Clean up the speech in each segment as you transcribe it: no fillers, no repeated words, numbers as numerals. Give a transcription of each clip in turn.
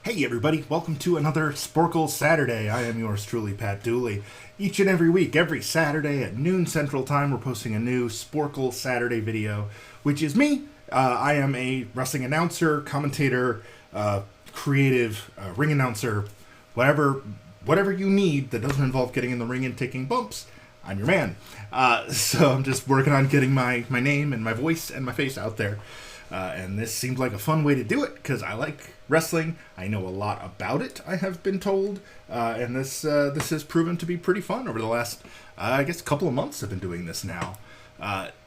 Hey everybody, welcome to another Sporcle Saturday. I am yours truly, Pat Dooley. Each and every week, every Saturday at noon Central Time, we're posting a new Sporcle Saturday video, which is me. I am a wrestling announcer, commentator, creative, ring announcer, whatever you need that doesn't involve getting in the ring and taking bumps. I'm your man. So I'm just working on getting my name and my voice and my face out there. And this seemed like a fun way to do it because I like wrestling. I know a lot about it, I have been told. And this has proven to be pretty fun over the last, I guess, couple of months I've been doing this now.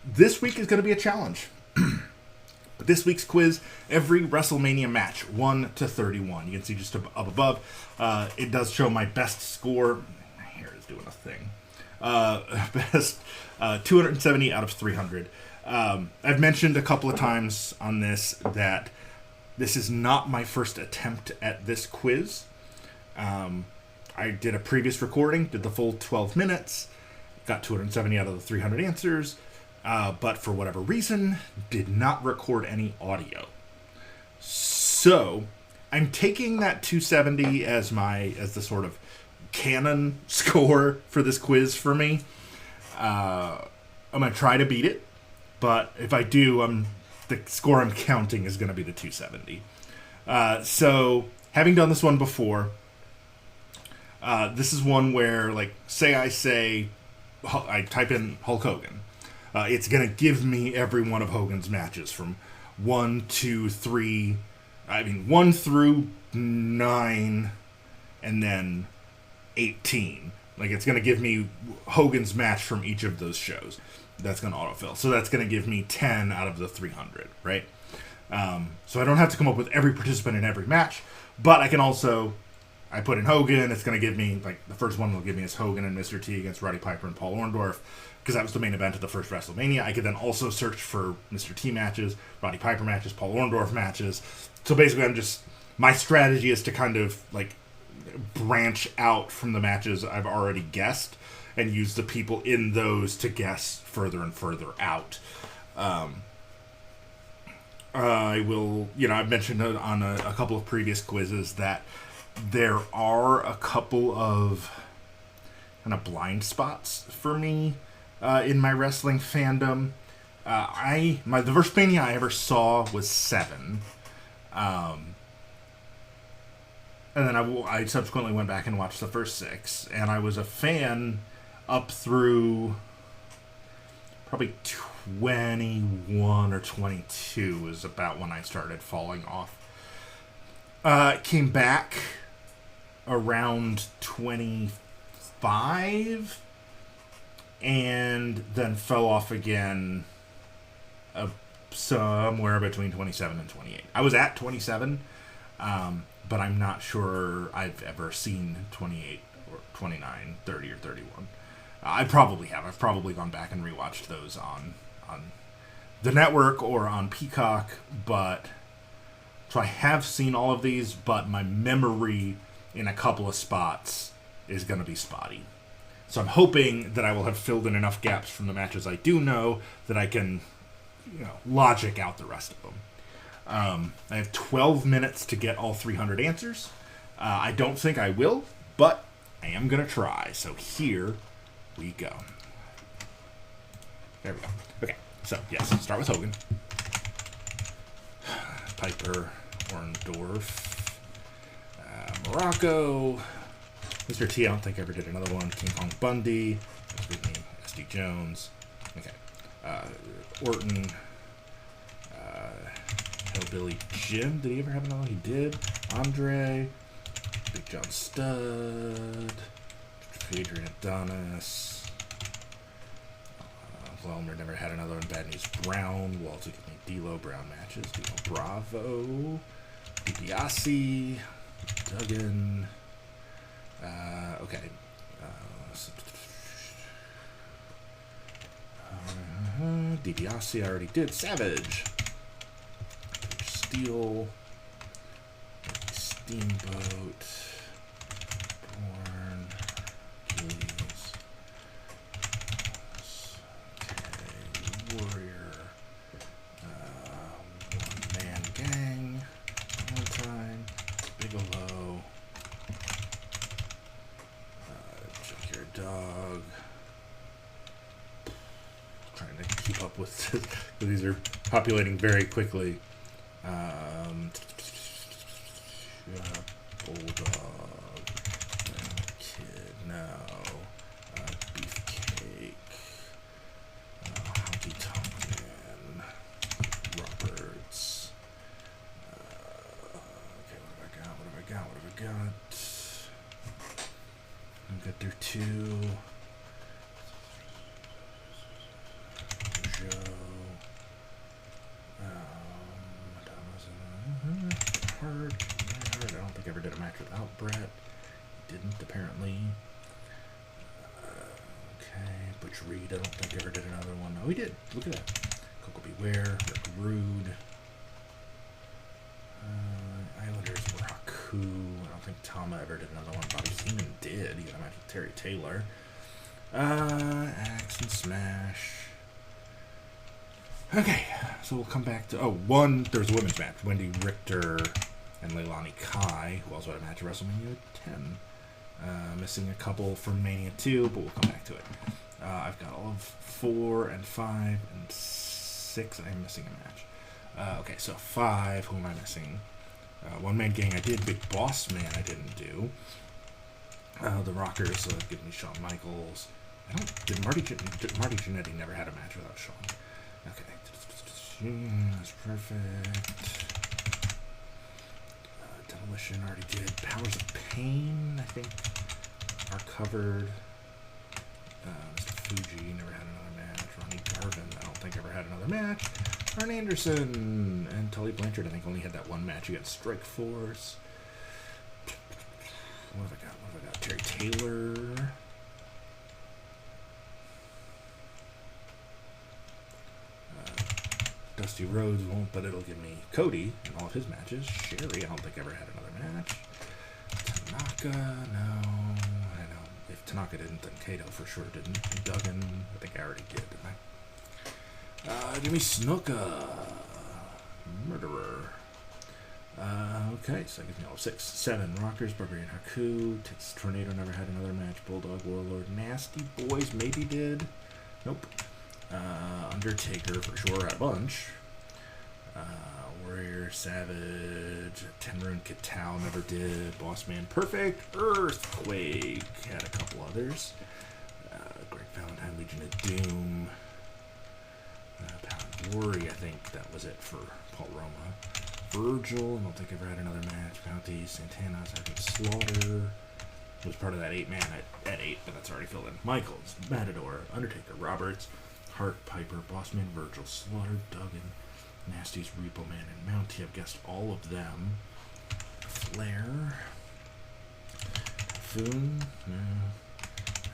This week is going to be a challenge. But this week's quiz, every WrestleMania match, 1 to 31. You can see just up above. It does show my best score. My hair is doing a thing. Best 270 out of 300. I've mentioned a couple of times on this that this is not my first attempt at this quiz. I did a previous recording, did the full 12 minutes, got 270 out of the 300 answers, but for whatever reason, did not record any audio. So, I'm taking that 270 as the sort of canon score for this quiz for me. I'm going to try to beat it. But if I do, the score I'm counting is going to be the 270. So, having done this one before, this is one where, like, I type in Hulk Hogan. It's going to give me every one of Hogan's matches from 1 through 9, and then 18. Like, it's going to give me Hogan's match from each of those shows. That's going to autofill. So that's going to give me 10 out of the 300, right? So I don't have to come up with every participant in every match, but I can also, I put in Hogan, it's going to give me, like, the first one will give me is Hogan and Mr. T against Roddy Piper and Paul Orndorff, because that was the main event of the first WrestleMania. I could then also search for Mr. T matches, Roddy Piper matches, Paul Orndorff matches. So basically my strategy is to kind of, like, branch out from the matches I've already guessed and use the people in those to guess further and further out. I will, I've mentioned on a couple of previous quizzes that there are a couple of kind of blind spots for me in my wrestling fandom. The first Mania I ever saw was 7. And then I subsequently went back and watched the first 6, and I was a fan up through probably 21 or 22 is about when I started falling off. Came back around 25 and then fell off again somewhere between 27 and 28. I was at 27, but I'm not sure I've ever seen 28 or 29, 30, or 31. I probably have. I've probably gone back and rewatched those on the network or on Peacock, so I have seen all of these, but my memory in a couple of spots is going to be spotty. So I'm hoping that I will have filled in enough gaps from the matches I do know that I can, logic out the rest of them. I have 12 minutes to get all 300 answers. I don't think I will, but I am going to try. So here we go. There we go. Okay, so yes, start with Hogan. Piper, Orndorff, Morocco, Mr. T, I don't think I ever did another one. King Kong Bundy, SD Jones, okay, Orton, Hillbilly Jim, did he ever have another one? He did. Andre, Big John Studd, Adrian Adonis, Gilmer never had another one. Bad News Brown will also give me D'Lo Brown matches. D'Lo Bravo, DiBiase, Duggan. Okay. DiBiase I already did. Savage, Steel, Steamboat, Born, Achilles, Warrior, One Man Gang, Valentine, Big Gigolo. Junkyard Dog. Trying to keep up with these are populating very quickly. Bulldog. Kid. No. Beefcake. Honky Tonkin. Roberts. Okay, what have I got? I've got their two. Joe. Hard. I don't think I ever did a match without Brett. Didn't, apparently. Okay. Butch Reed, I don't think I ever did another one. No, he did. Look at that. Coco Beware. Rick Rude. Islanders were Haku. I don't think Tama ever did another one. Bobby Heenan did. He had a match with Terry Taylor. Axe and Smash. Okay, so we'll come back to... there's a women's match. Wendy Richter and Leilani Kai, who also had a match at WrestleMania 10. Missing a couple from Mania 2, but we'll come back to it. I've got all of 4 and 5 and 6. I'm missing a match. Okay, so 5. Who am I missing? One Man Gang I did. Big Boss Man I didn't do. The Rockers give me Shawn Michaels. Did Marty Jannetty never had a match without Shawn? Okay. That's perfect. Demolition already did. Powers of Pain, I think, are covered. Mr. Fuji never had another match. Ronnie Garvin, I don't think ever had another match. Arn Anderson and Tully Blanchard, I think, only had that one match against Strike Force. What have I got? Terry Taylor. Dusty Rhodes won't, but it'll give me Cody in all of his matches. Sherry, I don't think ever had another match. Tanaka, no. I know. If Tanaka didn't, then Kato for sure didn't. Duggan, I think I already did, didn't I? Give me Snuka. Murderer. Okay, so that gives me all of 6. 7. Rockers, Barbarian Haku. Tits Tornado never had another match. Bulldog, Warlord, Nasty Boys maybe did. Nope. Undertaker for sure had a bunch. Warrior, Savage, Tenryu Kitao never did. Boss Man Perfect, Earthquake had a couple others. Greg Valentine, Legion of Doom. Pound Glory, I think that was it for Paul Roma. Virgil, I don't think ever had another match. Bounty, Santana, Sergeant Slaughter. Was part of that 8-man at 8, but that's already filled in. Michaels, Matador, Undertaker, Roberts, Hart, Piper, Bossman, Virgil, Slaughter, Duggan, Nasty's, Repo Man, and Mountie. I've guessed all of them. Flair. Typhoon. No.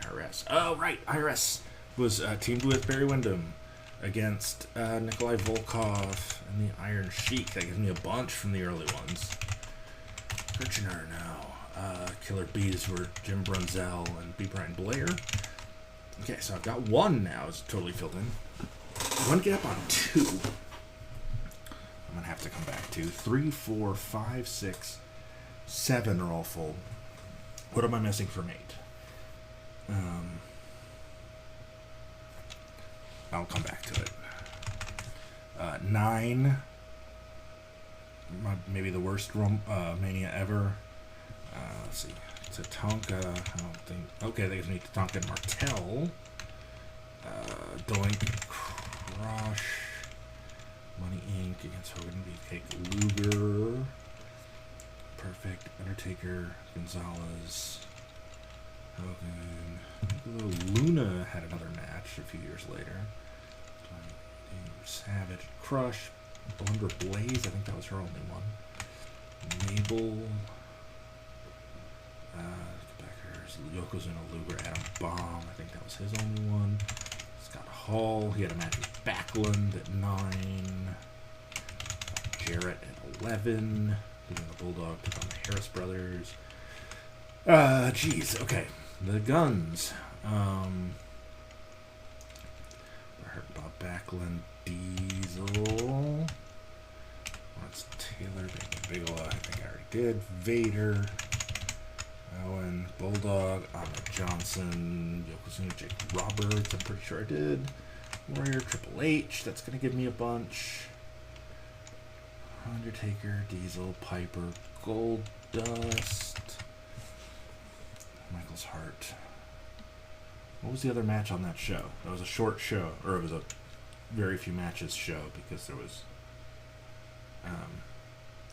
IRS. Oh, right. IRS was teamed with Barry Windham against Nikolai Volkov and the Iron Sheik. That gives me a bunch from the early ones. Kirchner, no. Killer Bees were Jim Brunzell and B. Brian Blair. Okay, so I've got 1 now. It's totally filled in. I want to get up on 2. I'm going to have to come back to 3, 4, 5, 6, 7 are all full. What am I missing from 8? I'll come back to it. 9. Maybe the worst Mania ever. Let's see. Tatanka, I don't think... Okay, that gives me Tatanka and Martel. Doink, Crush, Money Inc. against Hogan, Beefcake, Luger. Perfect, Undertaker, Gonzalez, Hogan. Luna had another match a few years later. Savage, Crush, Blunder Blaze, I think that was her only one. Mabel... Beckers, Yokozuna, Luger, Adam Bomb. I think that was his only one. Scott Hall. He had a match with Backlund at 9. Jarrett at 11. Even the Bulldog took on the Harris brothers. Okay. The Guns. Hurt Bob Backlund. Diesel. Lawrence Taylor, Bigelow, I think I already did. Vader, Owen, Bulldog, Ahmed Johnson, Yokozuna, Jake Roberts, I'm pretty sure I did. Warrior, Triple H, that's going to give me a bunch. Undertaker, Diesel, Piper, Goldust, Michael's Heart. What was the other match on that show? That was a short show, or it was a very few matches show, because there was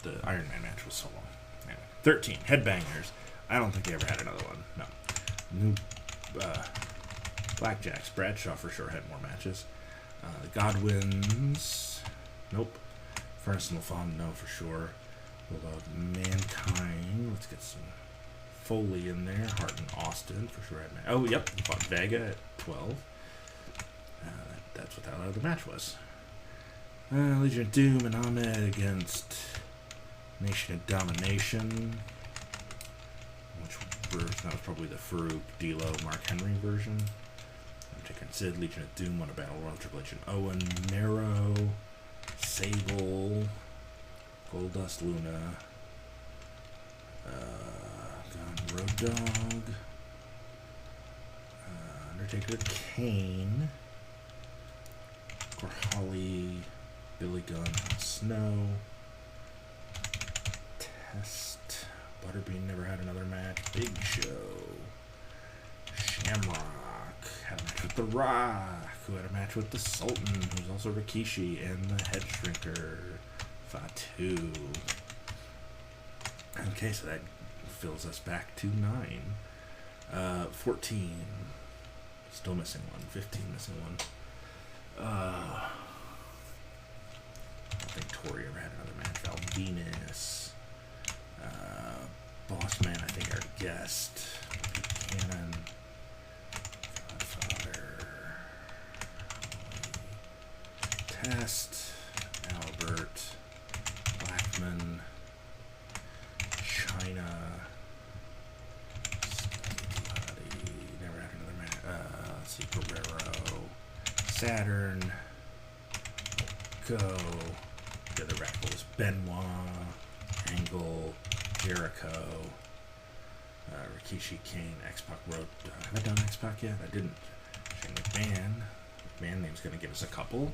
the Iron Man match was so long. Anyway, 13, Headbangers. I don't think they ever had another one. No. New Blackjacks. Bradshaw for sure had more matches. The Godwins. Nope. Furnace and LaFon, no for sure. Bulldog, Mankind. Let's get some Foley in there. Hart and Austin for sure. Oh, yep. He fought Vega at 12. That's what that other match was. Legion of Doom and Ahmed against Nation of Domination. Which version? That was probably the Farouk, D'Lo, Mark Henry version. Undertaker and Sid. Legion of Doom won a Battle Royal. Triple H and Owen. Mero. Sable. Goldust, Luna. Road Dogg. Undertaker, Kane. Holly, Billy Gunn, Snow. Test. Butterbean never had another match. Big Show. Shamrock had a match with The Rock, who had a match with the Sultan, who's also Rikishi, and the Head Shrinker, Fatu. Okay, so that fills us back to 9. 14. Still missing one. 15 missing one. I don't think Tori ever had another match. Val Venus. Boss Man, I think I already guessed. Buchanan. Godfather. Test. Albert. Blackman. China. Never had another match. Let's see. Guerrero. Saturn. Go. The other rap was Benoit. Angle. Jericho. Rikishi, Kane, X-Pac, Road. Have I done X-Pac yet? I didn't. Shane McMahon. McMahon name's going to give us a couple.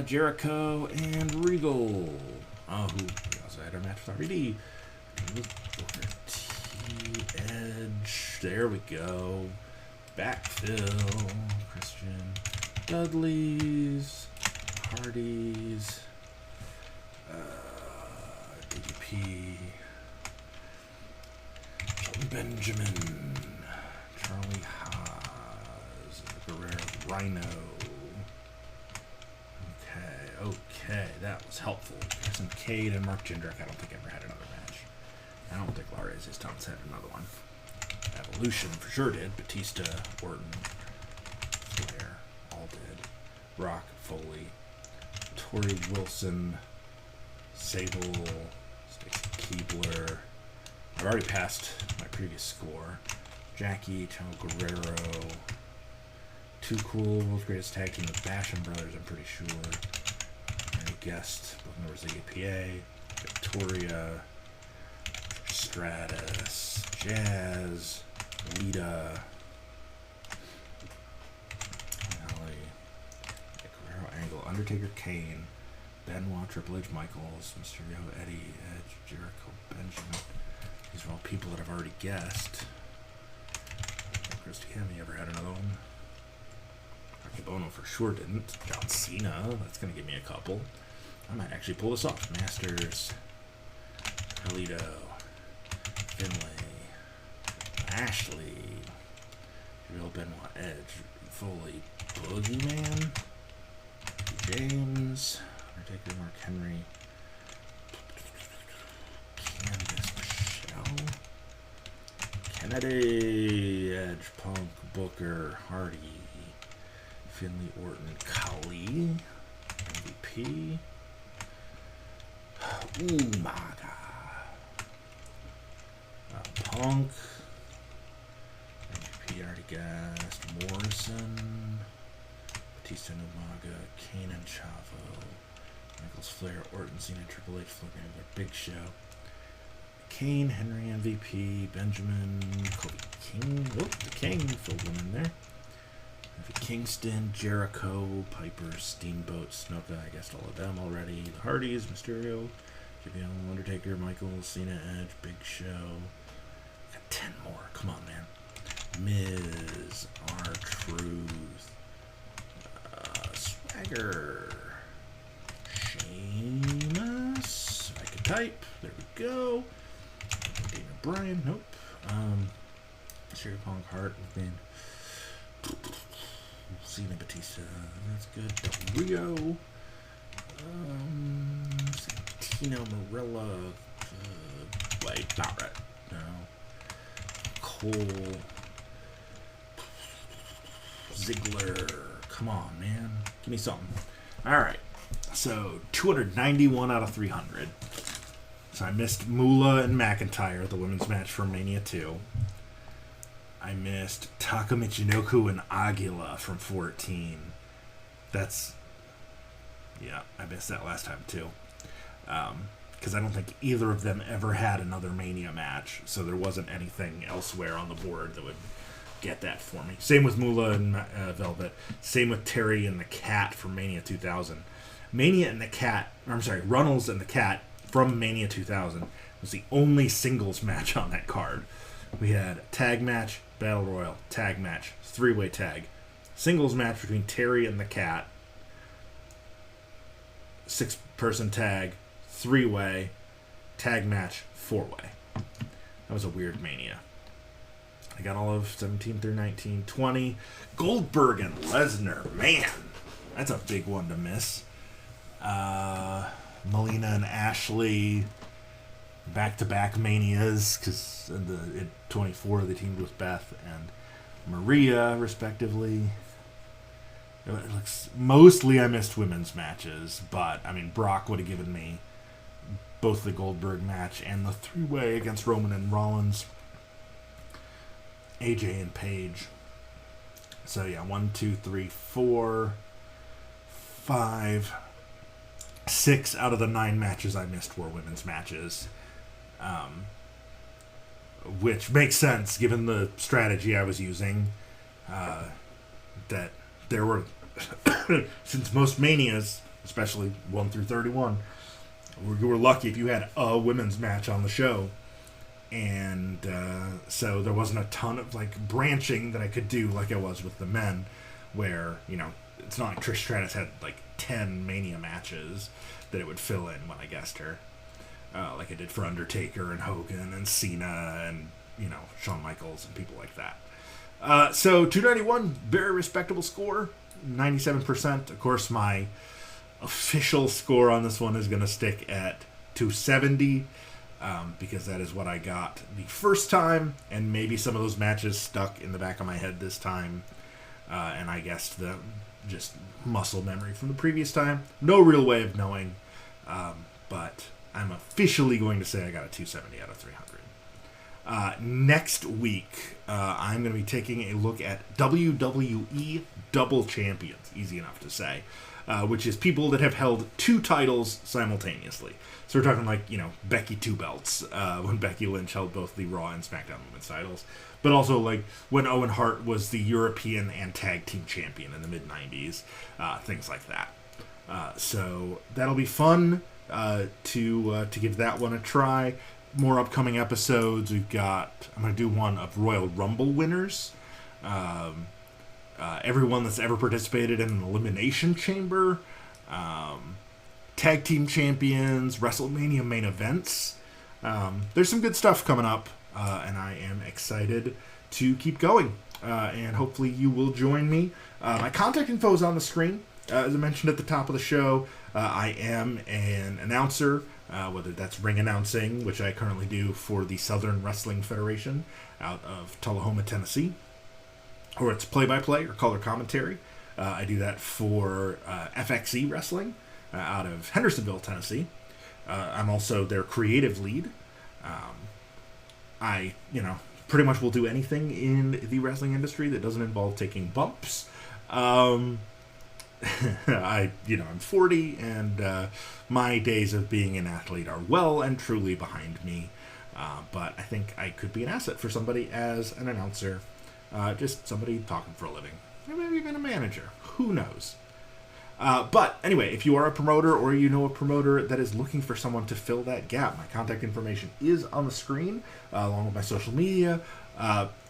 Jericho and Regal. Oh, who also had a match with RVD. Booker T. Edge. There we go. Backfill. Christian. Dudley's. Hardy's. DDP. Benjamin. Charlie Haas. Guerrero. Rhino. Okay, that was helpful. Some Cade and Mark Jindrak, I don't think ever had another match. I don't think Laura Resistance had another one. Evolution for sure did. Batista, Orton, Flair, all did. Rock, Foley, Tori Wilson, Sable, Stacey Keebler. I've already passed my previous score. Jackie, Chano Guerrero, Too Cool, World's Greatest Tag Team, the Basham Brothers, I'm pretty sure. Guest, both members of the APA, Victoria, Stratus, Jazz, Lita, Holly, Guerrero, Angle, Undertaker, Kane, Benoit, Triple H, Michaels, Mysterio, Eddie, Edge, Jericho, Benjamin. These are all people that I've already guessed. Christy Hemme ever had another one? Bono for sure didn't. John Cena, that's going to give me a couple. I might actually pull this off. Masters, Carlito, Finlay, Ashley, Real Benoit, Edge, Foley, Boogeyman, James, Undertaker, Mark Henry, Candice, Michelle, Kennedy, Edge, Punk, Booker, Hardy, Finley, Orton, Kali, MVP, Umaga, Punk, MVP already guessed, Morrison, Batista and Umaga, Kane and Chavo, Michaels, Flair, Orton, Cena, Triple H, Flair, Big Show, Kane, Henry, MVP, Benjamin, Kobe King. Oh, the King filled one in there. Kingston, Jericho, Piper, Steamboat, Snuka. I guessed all of them already. The Hardys, Mysterio, JBL, Undertaker, Michaels, Cena, Edge, Big Show. Got 10 more. Come on, man. Miz, R-Truth, Swagger, Sheamus. I can type. There we go. Daniel Bryan. Nope. Sherry Punk, Hart, McMahon. Cena, Batista. That's good. Del Rio. Santino, Marella. Wait, Barrett. No. Cole. Ziggler. Come on, man. Give me something. Alright. So, 291 out of 300. So I missed Moolah and McIntyre, the women's match from Mania 2. I missed Taka Michinoku and Aguila from 14. Yeah, I missed that last time too. Because I don't think either of them ever had another Mania match, so there wasn't anything elsewhere on the board that would get that for me. Same with Moolah and Velvet. Same with Terry and the Cat from Mania 2000. Runnels and the Cat from Mania 2000 was the only singles match on that card. We had a tag match, Battle Royal, tag match, three-way tag, singles match between Terry and the Cat, six-person tag, three-way, tag match, four-way. That was a weird Mania. I got all of 17 through 19, 20. Goldberg and Lesnar, man, that's a big one to miss. Melina and Ashley, back-to-back Manias, because in 24 they teamed with Beth and Maria, respectively. Mostly I missed women's matches, but, I mean, Brock would have given me both the Goldberg match and the three-way against Roman and Rollins, AJ and Paige. So, yeah, 1, 2, 3, 4, 5, 6 out of the 9 matches I missed were women's matches. Which makes sense given the strategy I was using. That there were, since most Manias, especially 1 through 31, you were lucky if you had a women's match on the show. And so there wasn't a ton of branching that I could do like I was with the men, where, it's not like Trish Stratus had 10 Mania matches that it would fill in when I guessed her. Like I did for Undertaker and Hogan and Cena and, Shawn Michaels and people like that. So 291, very respectable score, 97%. Of course, my official score on this one is going to stick at 270, because that is what I got the first time, and maybe some of those matches stuck in the back of my head this time, and I guessed them just muscle memory from the previous time. No real way of knowing, but I'm officially going to say I got a 270 out of 300. Next week, I'm going to be taking a look at WWE Double Champions, easy enough to say, which is people that have held 2 titles simultaneously. So we're talking Becky 2 belts, when Becky Lynch held both the Raw and SmackDown Women's titles, but also when Owen Hart was the European and Tag Team Champion in the mid-90s, things like that. So that'll be fun to give that one a try. More upcoming episodes. I'm going to do one of Royal Rumble winners. Everyone that's ever participated in an Elimination Chamber. Tag Team Champions. WrestleMania main events. There's some good stuff coming up. And I am excited to keep going. And hopefully you will join me. My contact info is on the screen. As I mentioned at the top of the show, I am an announcer, whether that's ring announcing, which I currently do for the Southern Wrestling Federation out of Tullahoma, Tennessee, or it's play-by-play or color commentary. I do that for FXE Wrestling out of Hendersonville, Tennessee. I'm also their creative lead. I, pretty much will do anything in the wrestling industry that doesn't involve taking bumps. I'm 40, and my days of being an athlete are well and truly behind me. But I think I could be an asset for somebody as an announcer, just somebody talking for a living, or maybe even a manager. Who knows? But anyway, if you are a promoter or you know a promoter that is looking for someone to fill that gap, my contact information is on the screen, along with my social media.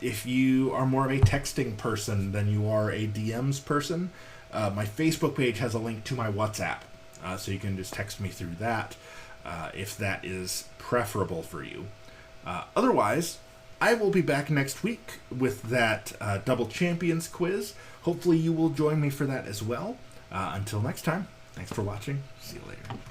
If you are more of a texting person than you are a DMs person, my Facebook page has a link to my WhatsApp, so you can just text me through that if that is preferable for you. Otherwise, I will be back next week with that Double Champions quiz. Hopefully you will join me for that as well. Until next time, thanks for watching. See you later.